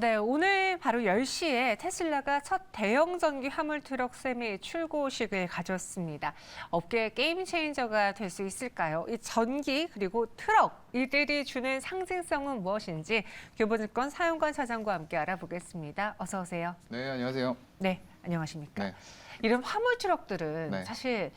네, 오늘 바로 10시에 테슬라가 첫 대형 전기 화물 트럭 세미 출고식을 가졌습니다. 업계 게임 체인저가 될 수 있을까요? 이 전기 그리고 트럭 이들이 주는 상징성은 무엇인지 교보증권 사용관 차장과 함께 알아보겠습니다. 어서 오세요. 네, 안녕하세요. 네, 안녕하십니까? 네. 이런 화물 트럭들은 네. 사실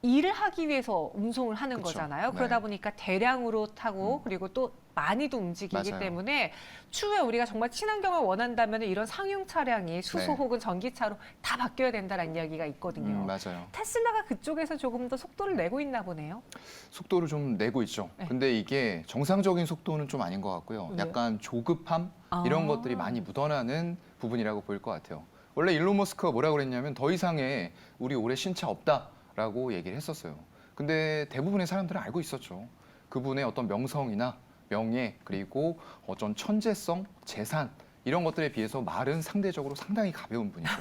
일을 하기 위해서 운송을 하는 그쵸. 거잖아요. 네. 그러다 보니까 대량으로 타고 그리고 또 많이도 움직이기 맞아요. 때문에 추후에 우리가 정말 친환경을 원한다면 이런 상용 차량이 수소 네. 혹은 전기차로 다 바뀌어야 된다는 이야기가 있거든요. 맞아요. 테슬라가 그쪽에서 조금 더 속도를 내고 있나 보네요. 속도를 좀 내고 있죠. 네. 근데 이게 정상적인 속도는 좀 아닌 것 같고요. 왜요? 약간 조급함 아. 이런 것들이 많이 묻어나는 부분이라고 보일 것 같아요. 원래 일론 머스크가 뭐라고 그랬냐면 더 이상의 우리 올해 신차 없다라고 얘기를 했었어요. 근데 대부분의 사람들은 알고 있었죠. 그분의 어떤 명성이나 명예 그리고 어떤 천재성, 재산 이런 것들에 비해서 말은 상대적으로 상당히 가벼운 분이죠.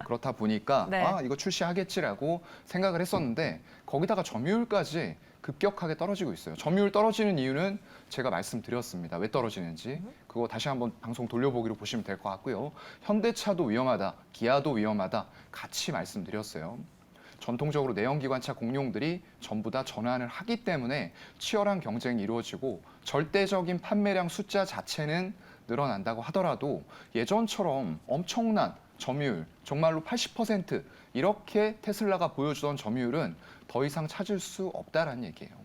그렇다 보니까 네. 아 이거 출시하겠지라고 생각을 했었는데 거기다가 점유율까지 급격하게 떨어지고 있어요. 점유율 떨어지는 이유는 제가 말씀드렸습니다. 왜 떨어지는지 그거 다시 한번 방송 돌려보기로 보시면 될 것 같고요. 현대차도 위험하다, 기아도 위험하다 같이 말씀드렸어요. 전통적으로 내연기관차 공룡들이 전부 다 전환을 하기 때문에 치열한 경쟁이 이루어지고 절대적인 판매량 숫자 자체는 늘어난다고 하더라도 예전처럼 엄청난 점유율, 정말로 80% 이렇게 테슬라가 보여주던 점유율은 더 이상 찾을 수 없다라는 얘기예요.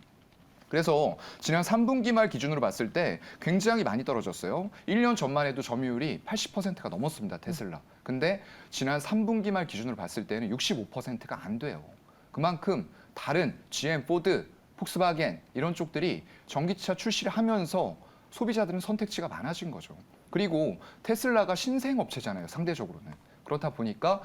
그래서 지난 3분기 말 기준으로 봤을 때 굉장히 많이 떨어졌어요. 1년 전만 해도 점유율이 80%가 넘었습니다, 테슬라. 근데 지난 3분기 말 기준으로 봤을 때는 65%가 안 돼요. 그만큼 다른 GM, 포드, 폭스바겐 이런 쪽들이 전기차 출시를 하면서 소비자들은 선택지가 많아진 거죠. 그리고 테슬라가 신생 업체잖아요, 상대적으로는. 그렇다 보니까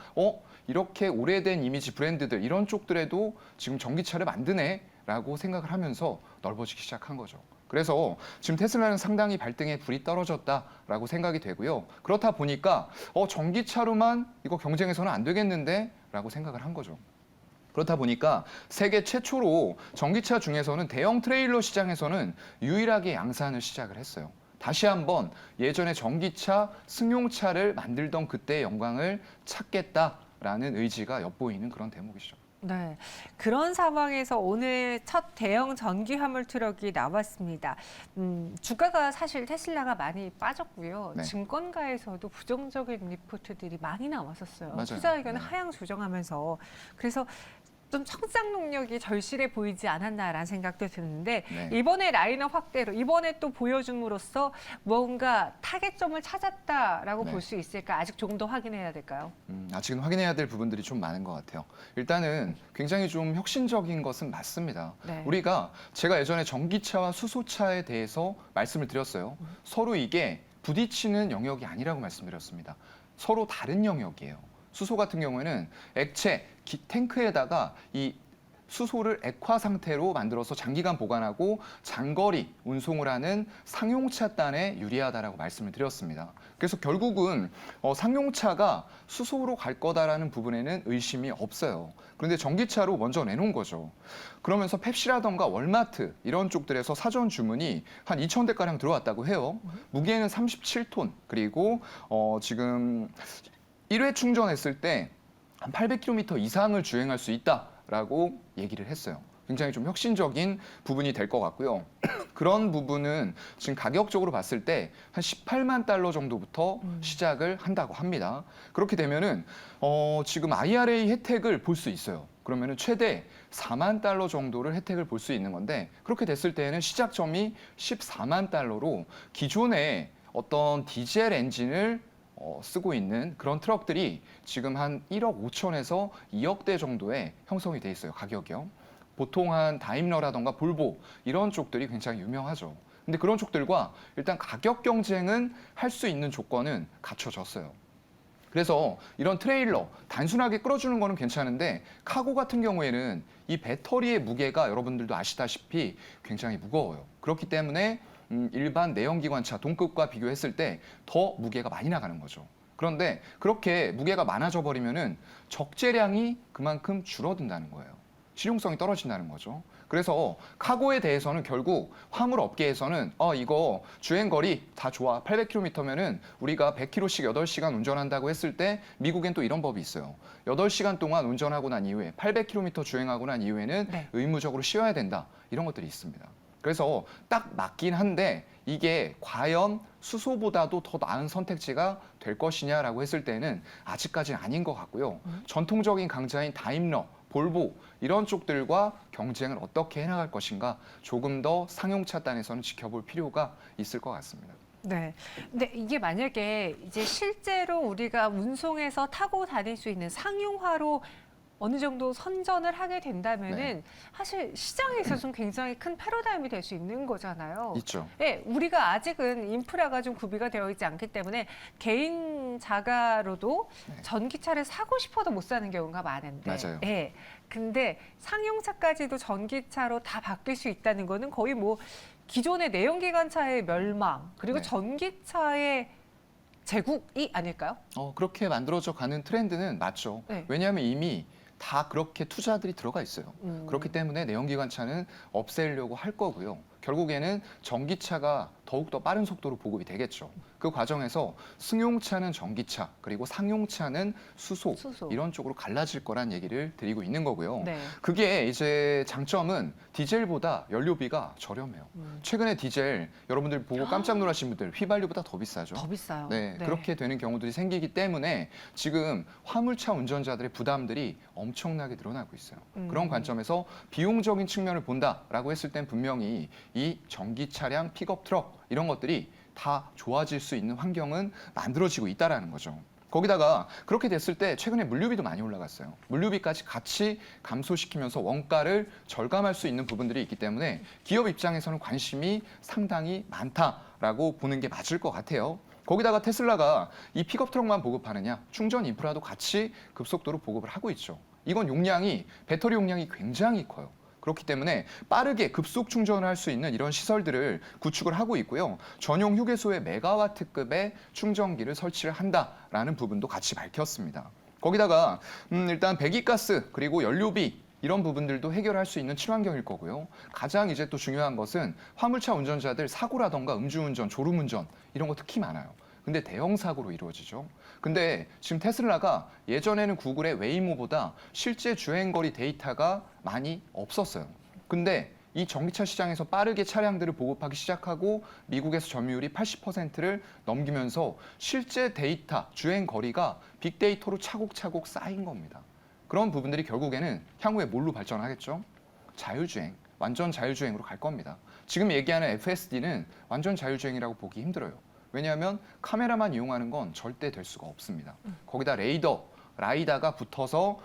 이렇게 오래된 이미지 브랜드들 이런 쪽들에도 지금 전기차를 만드네 라고 생각을 하면서 넓어지기 시작한 거죠. 그래서 지금 테슬라는 상당히 발등에 불이 떨어졌다라고 생각이 되고요. 그렇다 보니까 전기차로만 이거 경쟁해서는 안 되겠는데 라고 생각을 한 거죠. 그렇다 보니까 세계 최초로 전기차 중에서는 대형 트레일러 시장에서는 유일하게 양산을 시작을 했어요. 다시 한번 예전에 전기차, 승용차를 만들던 그때의 영광을 찾겠다라는 의지가 엿보이는 그런 대목이죠. 네, 그런 상황에서 오늘 첫 대형 전기 화물 트럭이 나왔습니다. 주가가 사실 테슬라가 많이 빠졌고요. 네. 증권가에서도 부정적인 리포트들이 많이 나왔었어요. 맞아요. 투자 의견을 네. 하향 조정하면서 그래서 좀 성장 능력이 절실해 보이지 않았나라는 생각도 드는데 네. 이번에 라인업 확대로 이번에 또 보여줌으로써 뭔가 타겟점을 찾았다라고 네. 볼 수 있을까? 아직 조금 더 확인해야 될까요? 아직은 확인해야 될 부분들이 좀 많은 것 같아요. 일단은 굉장히 좀 혁신적인 것은 맞습니다. 네. 제가 예전에 전기차와 수소차에 대해서 말씀을 드렸어요. 서로 이게 부딪히는 영역이 아니라고 말씀드렸습니다. 서로 다른 영역이에요. 수소 같은 경우에는 액체, 탱크에다가 이 수소를 액화 상태로 만들어서 장기간 보관하고 장거리 운송을 하는 상용차단에 유리하다라고 말씀을 드렸습니다. 그래서 결국은 상용차가 수소로 갈 거다라는 부분에는 의심이 없어요. 그런데 전기차로 먼저 내놓은 거죠. 그러면서 펩시라던가 월마트 이런 쪽들에서 사전 주문이 한 2,000대가량 들어왔다고 해요. 무게는 37톤, 그리고 지금 1회 충전했을 때 한 800km 이상을 주행할 수 있다라고 얘기를 했어요. 굉장히 좀 혁신적인 부분이 될 것 같고요. 그런 부분은 지금 가격적으로 봤을 때 한 18만 달러 정도부터 시작을 한다고 합니다. 그렇게 되면은 지금 IRA 혜택을 볼 수 있어요. 그러면은 최대 4만 달러 정도를 혜택을 볼 수 있는 건데 그렇게 됐을 때에는 시작점이 14만 달러로 기존의 어떤 디젤 엔진을 쓰고 있는 그런 트럭들이 지금 한 1억 5천에서 2억 대 정도에 형성이 돼 있어요, 가격이요. 보통 한 다임러라던가 볼보 이런 쪽들이 굉장히 유명하죠. 근데 그런 쪽들과 일단 가격 경쟁은 할 수 있는 조건은 갖춰졌어요. 그래서 이런 트레일러 단순하게 끌어주는 거는 괜찮은데 카고 같은 경우에는 이 배터리의 무게가 여러분들도 아시다시피 굉장히 무거워요. 그렇기 때문에 일반 내연기관차 동급과 비교했을 때 더 무게가 많이 나가는 거죠. 그런데 그렇게 무게가 많아져 버리면은 적재량이 그만큼 줄어든다는 거예요. 실용성이 떨어진다는 거죠. 그래서 카고에 대해서는 결국 화물 업계에서는 이거 주행거리 다 좋아. 800km면은 우리가 100km씩 8시간 운전한다고 했을 때 미국엔 또 이런 법이 있어요. 8시간 동안 운전하고 난 이후에 800km 주행하고 난 이후에는 네. 의무적으로 쉬어야 된다. 이런 것들이 있습니다. 그래서 딱 맞긴 한데 이게 과연 수소보다도 더 나은 선택지가 될 것이냐라고 했을 때는 아직까지는 아닌 것 같고요. 전통적인 강자인 다임러, 볼보 이런 쪽들과 경쟁을 어떻게 해나갈 것인가 조금 더 상용차 단에서는 지켜볼 필요가 있을 것 같습니다. 네. 근데 이게 만약에 이제 실제로 우리가 운송해서 타고 다닐 수 있는 상용화로 어느 정도 선전을 하게 된다면은 네. 사실 시장에 있어서는 굉장히 큰 패러다임이 될 수 있는 거잖아요. 있죠. 네, 우리가 아직은 인프라가 좀 구비가 되어 있지 않기 때문에 개인 자가로도 네. 전기차를 사고 싶어도 못 사는 경우가 많은데, 맞아요. 네, 근데 상용차까지도 전기차로 다 바뀔 수 있다는 거는 거의 뭐 기존의 내연기관차의 멸망 그리고 네. 전기차의 제국이 아닐까요? 그렇게 만들어져 가는 트렌드는 맞죠. 네. 왜냐하면 이미 다 그렇게 투자들이 들어가 있어요. 그렇기 때문에 내연기관차는 없애려고 할 거고요. 결국에는 전기차가 더욱더 빠른 속도로 보급이 되겠죠. 그 과정에서 승용차는 전기차, 그리고 상용차는 수소, 수소. 이런 쪽으로 갈라질 거란 얘기를 드리고 있는 거고요. 네. 그게 이제 장점은 디젤보다 연료비가 저렴해요. 최근에 디젤 여러분들 보고 깜짝 놀라신 분들 휘발유보다 더 비싸죠. 더 비싸요. 네, 그렇게 되는 경우들이 생기기 때문에 지금 화물차 운전자들의 부담들이 엄청나게 늘어나고 있어요. 그런 관점에서 비용적인 측면을 본다라고 했을 땐 분명히 이 전기 차량, 픽업 트럭 이런 것들이 다 좋아질 수 있는 환경은 만들어지고 있다라는 거죠. 거기다가 그렇게 됐을 때 최근에 물류비도 많이 올라갔어요. 물류비까지 같이 감소시키면서 원가를 절감할 수 있는 부분들이 있기 때문에 기업 입장에서는 관심이 상당히 많다라고 보는 게 맞을 것 같아요. 거기다가 테슬라가 이 픽업 트럭만 보급하느냐, 충전 인프라도 같이 급속도로 보급을 하고 있죠. 이건 용량이, 배터리 용량이 굉장히 커요. 그렇기 때문에 빠르게 급속 충전을 할 수 있는 이런 시설들을 구축을 하고 있고요. 전용 휴게소에 메가와트급의 충전기를 설치를 한다라는 부분도 같이 밝혔습니다. 거기다가 일단 배기가스 그리고 연료비 이런 부분들도 해결할 수 있는 친환경일 거고요. 가장 이제 또 중요한 것은 화물차 운전자들 사고라던가 음주운전, 졸음운전 이런 거 특히 많아요. 근데 대형 사고로 이루어지죠. 근데 지금 테슬라가 예전에는 구글의 웨이모보다 실제 주행거리 데이터가 많이 없었어요. 근데 이 전기차 시장에서 빠르게 차량들을 보급하기 시작하고 미국에서 점유율이 80%를 넘기면서 실제 데이터, 주행거리가 빅데이터로 차곡차곡 쌓인 겁니다. 그런 부분들이 결국에는 향후에 뭘로 발전하겠죠? 자율주행, 완전 자율주행으로 갈 겁니다. 지금 얘기하는 FSD는 완전 자율주행이라고 보기 힘들어요. 왜냐하면 카메라만 이용하는 건 절대 될 수가 없습니다. 거기다 레이더, 라이다가 붙어서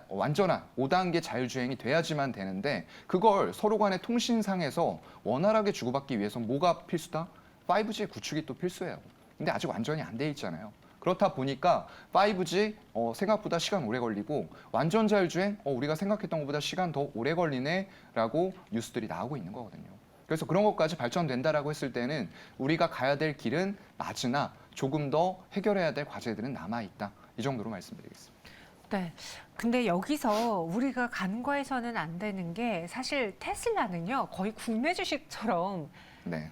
완전한 5단계 자율주행이 돼야지만 되는데 그걸 서로 간의 통신상에서 원활하게 주고받기 위해서 뭐가 필수다? 5G 구축이 또 필수예요. 근데 아직 완전히 안 돼 있잖아요. 그렇다 보니까 5G 생각보다 시간 오래 걸리고 완전 자율주행 우리가 생각했던 것보다 시간 더 오래 걸리네라고 뉴스들이 나오고 있는 거거든요. 그래서 그런 것까지 발전된다라고 했을 때는 우리가 가야 될 길은 맞으나 조금 더 해결해야 될 과제들은 남아있다. 이 정도로 말씀드리겠습니다. 네. 근데 여기서 우리가 간과해서는 안 되는 게 사실 테슬라는요, 거의 국내 주식처럼 네.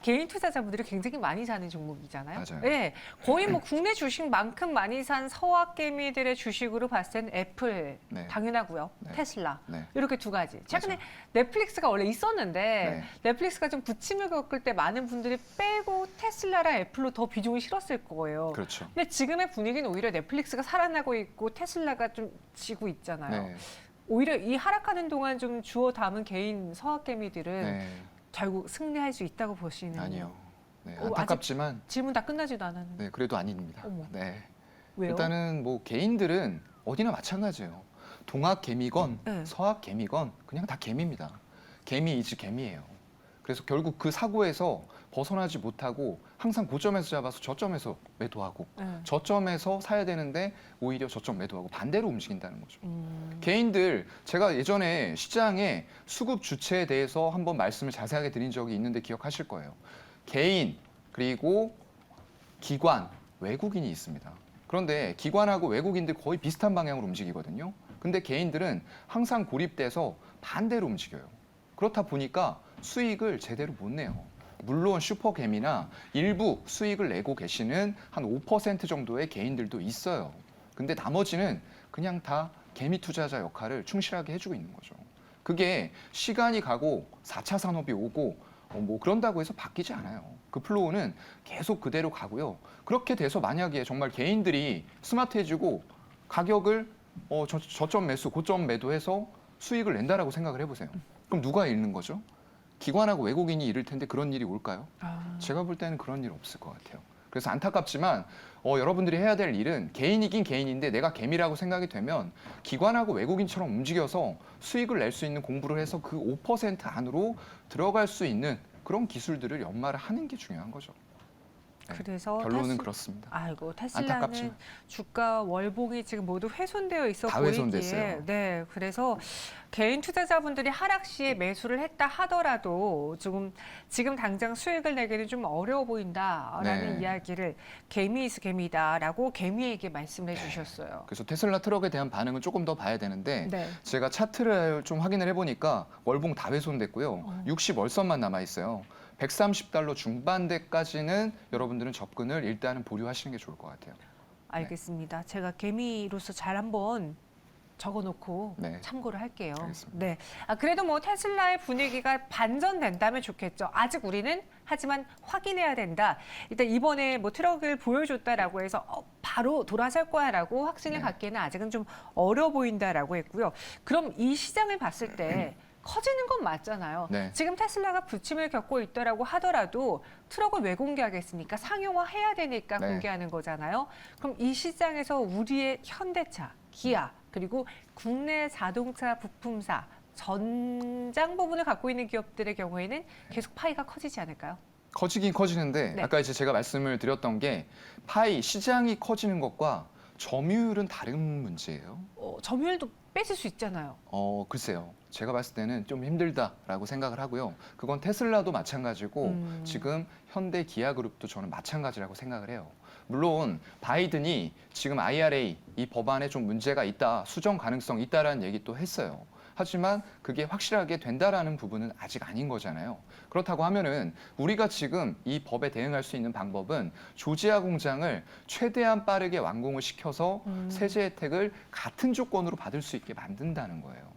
개인 투자자분들이 굉장히 많이 사는 종목이잖아요. 맞아요. 네, 거의 뭐 국내 주식만큼 많이 산 서학개미들의 주식으로 봤을 땐 애플 네. 당연하고요. 네. 테슬라 네. 이렇게 두 가지. 최근에 맞아요. 넷플릭스가 원래 있었는데 네. 넷플릭스가 좀 부침을 겪을 때 많은 분들이 빼고 테슬라랑 애플로 더 비중을 실었을 거예요. 그렇죠. 근데 지금의 분위기는 오히려 넷플릭스가 살아나고 있고 테슬라가 좀 지고 있잖아요. 네. 오히려 이 하락하는 동안 좀 주워 담은 개인 서학개미들은 네. 결국 승리할 수 있다고 보시는. 아니요. 네. 아직 안타깝지만 질문 다 끝나지도 않았는데. 네, 그래도 아닙니다. 어머. 네. 왜요? 일단은 뭐 개인들은 어디나 마찬가지예요. 동학 개미건 네. 서학 개미건 그냥 다 개미입니다. 개미이지 개미예요. 그래서 결국 그 사고에서 벗어나지 못하고 항상 고점에서 잡아서 저점에서 매도하고 네. 저점에서 사야 되는데 오히려 저점 매도하고 반대로 움직인다는 거죠. 개인들 제가 예전에 시장의 수급 주체에 대해서 한번 말씀을 자세하게 드린 적이 있는데 기억하실 거예요. 개인 그리고 기관, 외국인이 있습니다. 그런데 기관하고 외국인들 거의 비슷한 방향으로 움직이거든요. 근데 개인들은 항상 고립돼서 반대로 움직여요. 그렇다 보니까 수익을 제대로 못 내요. 물론 슈퍼개미나 일부 수익을 내고 계시는 한 5% 정도의 개인들도 있어요. 근데 나머지는 그냥 다 개미 투자자 역할을 충실하게 해주고 있는 거죠. 그게 시간이 가고 4차 산업이 오고 뭐 그런다고 해서 바뀌지 않아요. 그 플로우는 계속 그대로 가고요. 그렇게 돼서 만약에 정말 개인들이 스마트해지고 가격을 저점 매수, 고점 매도해서 수익을 낸다라고 생각을 해보세요. 그럼 누가 잃는 거죠? 기관하고 외국인이 잃을 텐데 그런 일이 올까요? 제가 볼 때는 그런 일 없을 것 같아요. 그래서 안타깝지만 여러분들이 해야 될 일은 개인이긴 개인인데 내가 개미라고 생각이 되면 기관하고 외국인처럼 움직여서 수익을 낼 수 있는 공부를 해서 그 5% 안으로 들어갈 수 있는 그런 기술들을 연마를 하는 게 중요한 거죠. 네, 그래서 결론은 그렇습니다. 아이고 테슬라는 안타깝지만. 주가 월봉이 지금 모두 훼손되어 있어 다 보이기에 훼손됐어요. 네 그래서 개인 투자자분들이 하락 시에 매수를 했다 하더라도 지금 당장 수익을 내기는 좀 어려워 보인다라는 네. 이야기를 개미이스 개미다라고 개미에게 말씀해 주셨어요. 그래서 테슬라 트럭에 대한 반응은 조금 더 봐야 되는데 네. 제가 차트를 좀 확인을 해보니까 월봉 다 훼손됐고요. 60 월선만 남아 있어요. 130달러 중반대까지는 여러분들은 접근을 일단은 보류하시는 게 좋을 것 같아요. 알겠습니다. 제가 개미로서 잘 한번 적어놓고 네. 참고를 할게요. 알겠습니다. 네. 그래도 뭐 테슬라의 분위기가 반전된다면 좋겠죠. 아직 우리는 하지만 확인해야 된다. 일단 이번에 뭐 트럭을 보여줬다라고 해서 바로 돌아설 거야라고 확신을 네. 갖기에는 아직은 좀 어려 보인다라고 했고요. 그럼 이 시장을 봤을 때 커지는 건 맞잖아요. 네. 지금 테슬라가 부침을 겪고 있더라고 하더라도 트럭을 왜 공개하겠습니까? 상용화해야 되니까 네. 공개하는 거잖아요. 그럼 이 시장에서 우리의 현대차, 기아, 그리고 국내 자동차 부품사, 전장 부분을 갖고 있는 기업들의 경우에는 계속 파이가 커지지 않을까요? 커지긴 커지는데 네. 아까 이제 제가 말씀을 드렸던 게 파이 시장이 커지는 것과 점유율은 다른 문제예요. 점유율도 뺏을 수 있잖아요. 글쎄요. 제가 봤을 때는 좀 힘들다라고 생각을 하고요. 그건 테슬라도 마찬가지고 지금 현대 기아그룹도 저는 마찬가지라고 생각을 해요. 물론 바이든이 지금 IRA 이 법안에 좀 문제가 있다, 수정 가능성 있다라는 얘기 또 했어요. 하지만 그게 확실하게 된다라는 부분은 아직 아닌 거잖아요. 그렇다고 하면은 우리가 지금 이 법에 대응할 수 있는 방법은 조지아 공장을 최대한 빠르게 완공을 시켜서 세제 혜택을 같은 조건으로 받을 수 있게 만든다는 거예요.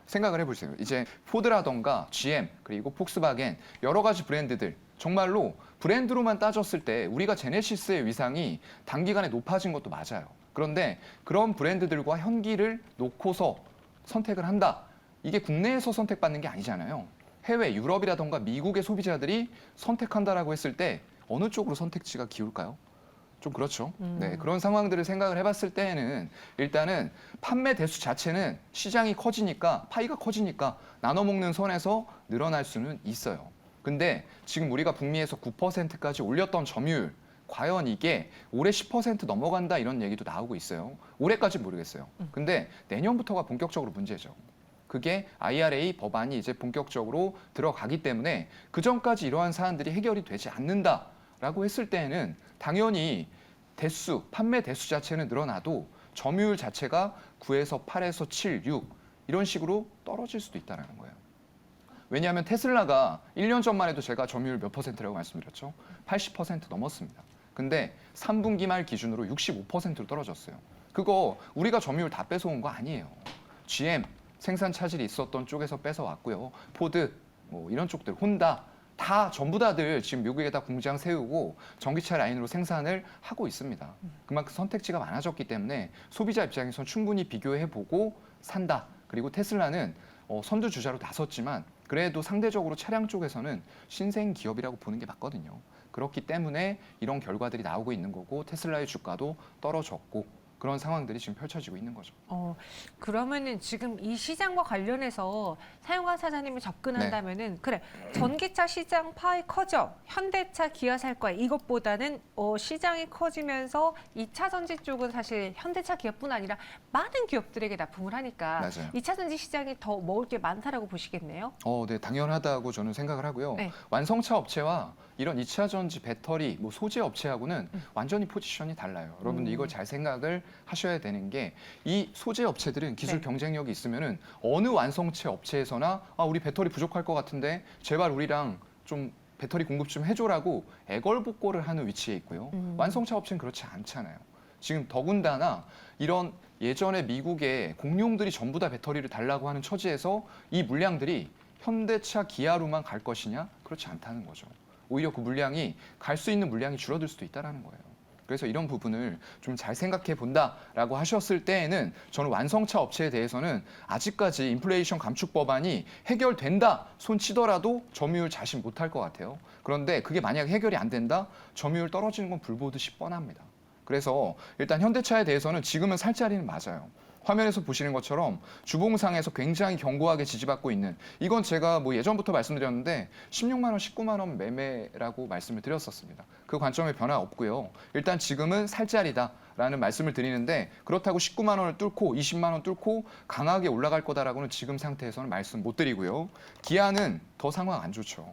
생각을 해보세요. 이제 포드라던가 GM 그리고 폭스바겐 여러 가지 브랜드들 정말로 브랜드로만 따졌을 때 우리가 제네시스의 위상이 단기간에 높아진 것도 맞아요. 그런데 그런 브랜드들과 현기를 놓고서 선택을 한다. 이게 국내에서 선택받는 게 아니잖아요. 해외 유럽이라던가 미국의 소비자들이 선택한다라고 했을 때 어느 쪽으로 선택지가 기울까요? 좀 그렇죠. 네, 그런 상황들을 생각을 해봤을 때에는 일단은 판매 대수 자체는 시장이 커지니까 파이가 커지니까 나눠 먹는 선에서 늘어날 수는 있어요. 근데 지금 우리가 북미에서 9%까지 올렸던 점유율 과연 이게 올해 10% 넘어간다 이런 얘기도 나오고 있어요. 올해까지 모르겠어요. 근데 내년부터가 본격적으로 문제죠. 그게 IRA 법안이 이제 본격적으로 들어가기 때문에 그 전까지 이러한 사안들이 해결이 되지 않는다라고 했을 때에는 당연히 판매 대수 자체는 늘어나도 점유율 자체가 9에서 8에서 7, 6 이런 식으로 떨어질 수도 있다는 거예요. 왜냐하면 테슬라가 1년 전만 해도 제가 점유율 몇 %라고 말씀드렸죠? 80% 넘었습니다. 근데 3분기 말 기준으로 65%로 떨어졌어요. 그거 우리가 점유율 다 뺏어온 거 아니에요. GM 생산 차질이 있었던 쪽에서 뺏어왔고요. 포드 뭐 이런 쪽들, 혼다 다 전부 다들 지금 미국에다 공장 세우고 전기차 라인으로 생산을 하고 있습니다. 그만큼 선택지가 많아졌기 때문에 소비자 입장에서 충분히 비교해보고 산다. 그리고 테슬라는 선두주자로 나섰지만 그래도 상대적으로 차량 쪽에서는 신생 기업이라고 보는 게 맞거든요. 그렇기 때문에 이런 결과들이 나오고 있는 거고 테슬라의 주가도 떨어졌고 그런 상황들이 지금 펼쳐지고 있는 거죠. 그러면은 지금 이 시장과 관련해서 사용자 사장님이 접근한다면은 그래 전기차 시장 파이 커져 현대차 기아 살 거야 이것보다는 시장이 커지면서 2차 전지 쪽은 사실 현대차 기업뿐 아니라 많은 기업들에게 납품을 하니까 맞아요. 2차 전지 시장이 더 먹을 게 많다라고 보시겠네요. 네, 당연하다고 저는 생각을 하고요. 네. 완성차 업체와 이런 2차 전지 배터리 뭐 소재 업체하고는 완전히 포지션이 달라요. 여러분들 이걸 잘 생각을 하셔야 되는 게 이 소재 업체들은 기술 네. 경쟁력이 있으면은 어느 완성체 업체에서나 우리 배터리 부족할 것 같은데 제발 우리랑 좀 배터리 공급 좀 해줘라고 애걸복걸을 하는 위치에 있고요. 완성차 업체는 그렇지 않잖아요. 지금 더군다나 이런 예전에 미국의 공룡들이 전부 다 배터리를 달라고 하는 처지에서 이 물량들이 현대차, 기아로만 갈 것이냐? 그렇지 않다는 거죠. 오히려 그 물량이 갈 수 있는 물량이 줄어들 수도 있다는 거예요. 그래서 이런 부분을 좀 잘 생각해 본다라고 하셨을 때에는 저는 완성차 업체에 대해서는 아직까지 인플레이션 감축 법안이 해결된다 손 치더라도 점유율 자신 못할 것 같아요. 그런데 그게 만약에 해결이 안 된다? 점유율 떨어지는 건 불보듯이 뻔합니다. 그래서 일단 현대차에 대해서는 지금은 살 자리는 맞아요. 화면에서 보시는 것처럼 주봉상에서 굉장히 견고하게 지지받고 있는 이건 제가 뭐 예전부터 말씀드렸는데 16만 원, 19만 원 매매라고 말씀을 드렸었습니다. 그 관점에 변화 없고요. 일단 지금은 살 자리다라는 말씀을 드리는데 그렇다고 19만 원을 뚫고 20만 원 뚫고 강하게 올라갈 거다라고는 지금 상태에서는 말씀 못 드리고요. 기아는 더 상황 안 좋죠.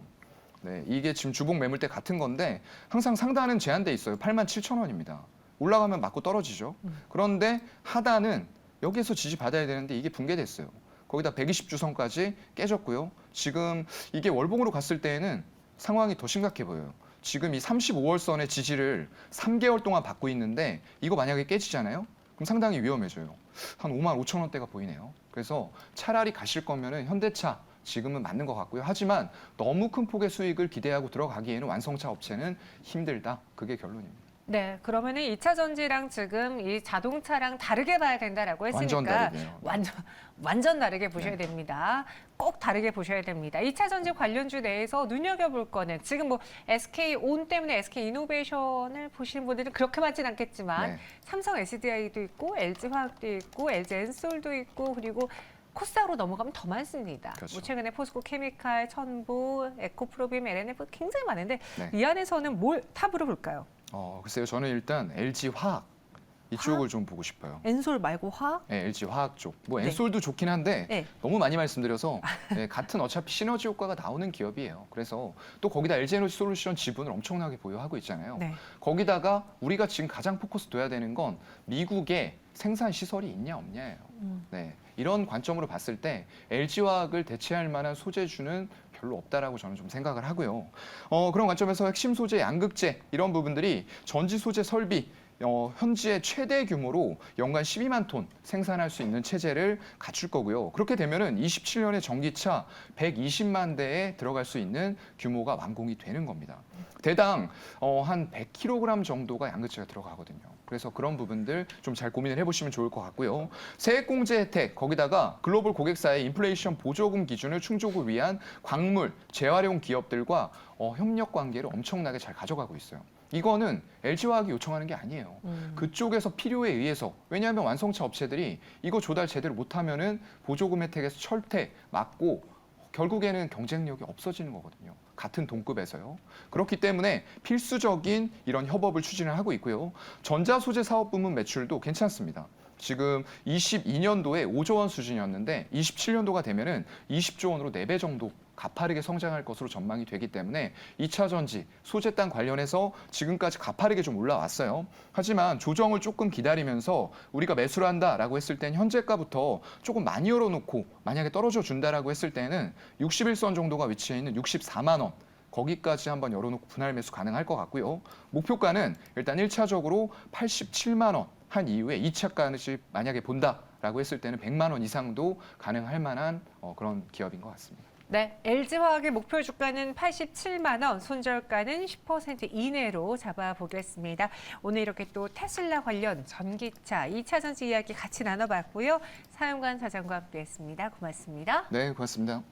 네, 이게 지금 주봉 매물대 같은 건데 항상 상단은 제한돼 있어요. 8만 7천 원입니다. 올라가면 맞고 떨어지죠. 그런데 하단은 여기에서 지지받아야 되는데 이게 붕괴됐어요. 거기다 120주선까지 깨졌고요. 지금 이게 월봉으로 갔을 때에는 상황이 더 심각해 보여요. 지금 이 35월선의 지지를 3개월 동안 받고 있는데 이거 만약에 깨지잖아요? 그럼 상당히 위험해져요. 한 5만 5천 원대가 보이네요. 그래서 차라리 가실 거면은 현대차 지금은 맞는 것 같고요. 하지만 너무 큰 폭의 수익을 기대하고 들어가기에는 완성차 업체는 힘들다. 그게 결론입니다. 네, 그러면은 2차 전지랑 지금 이 자동차랑 다르게 봐야 된다라고 했으니까 완전 다르네요. 완전 다르게 보셔야 네. 됩니다. 꼭 다르게 보셔야 됩니다. 2차 전지 관련주 내에서 눈여겨볼 거는 지금 뭐 SK온 때문에 SK이노베이션을 보시는 분들은 그렇게 많진 않겠지만 네. 삼성 SDI도 있고 LG화학도 있고 LG엔솔도 있고 그리고 코스닥으로 넘어가면 더 많습니다. 그렇죠. 뭐 최근에 포스코 케미칼, 천보, 에코프로빔, LNF 굉장히 많은데 네. 이 안에서는 뭘 탑으로 볼까요? 글쎄요. 저는 일단 LG화학 이쪽을 좀 보고 싶어요. 엔솔 말고 화학? 네, LG화학 쪽. 뭐 네. 엔솔도 좋긴 한데 네. 너무 많이 말씀드려서 네, 같은 어차피 시너지 효과가 나오는 기업이에요. 그래서 또 거기다 LG에너지솔루션 지분을 엄청나게 보유하고 있잖아요. 네. 거기다가 우리가 지금 가장 포커스 둬야 되는 건 미국에 생산 시설이 있냐 없냐예요. 네, 이런 관점으로 봤을 때 LG화학을 대체할 만한 소재주는 별로 없다라고 저는 좀 생각을 하고요. 그런 관점에서 핵심 소재, 양극재 이런 부분들이 전지 소재 설비 현지의 최대 규모로 연간 12만 톤 생산할 수 있는 체제를 갖출 거고요. 그렇게 되면은 27년에 전기차 120만 대에 들어갈 수 있는 규모가 완공이 되는 겁니다. 대당 한 100kg 정도가 양극재가 들어가거든요. 그래서 그런 부분들 좀 잘 고민을 해보시면 좋을 것 같고요. 세액공제 혜택, 거기다가 글로벌 고객사의 인플레이션 보조금 기준을 충족을 위한 광물, 재활용 기업들과 협력 관계를 엄청나게 잘 가져가고 있어요. 이거는 LG화학이 요청하는 게 아니에요. 그쪽에서 필요에 의해서 왜냐하면 완성차 업체들이 이거 조달 제대로 못하면은 보조금 혜택에서 철퇴 맞고 결국에는 경쟁력이 없어지는 거거든요. 같은 동급에서요. 그렇기 때문에 필수적인 이런 협업을 추진을 하고 있고요. 전자소재 사업 부문 매출도 괜찮습니다. 지금 22년도에 5조 원 수준이었는데 27년도가 되면은 20조 원으로 4배 정도 가파르게 성장할 것으로 전망이 되기 때문에 2차 전지, 소재단 관련해서 지금까지 가파르게 좀 올라왔어요. 하지만 조정을 조금 기다리면서 우리가 매수를 한다라고 했을 땐 현재가부터 조금 많이 열어놓고 만약에 떨어져 준다라고 했을 때는 61선 정도가 위치해 있는 64만 원. 거기까지 한번 열어놓고 분할 매수 가능할 것 같고요. 목표가는 일단 1차적으로 87만 원 한 이후에 2차까지 만약에 본다라고 했을 때는 100만 원 이상도 가능할 만한 그런 기업인 것 같습니다. 네, LG화학의 목표 주가는 87만 원, 손절가는 10% 이내로 잡아보겠습니다. 오늘 이렇게 또 테슬라 관련 전기차 2차 전지 이야기 같이 나눠봤고요. 사용관 사장과 함께했습니다. 고맙습니다. 네, 고맙습니다.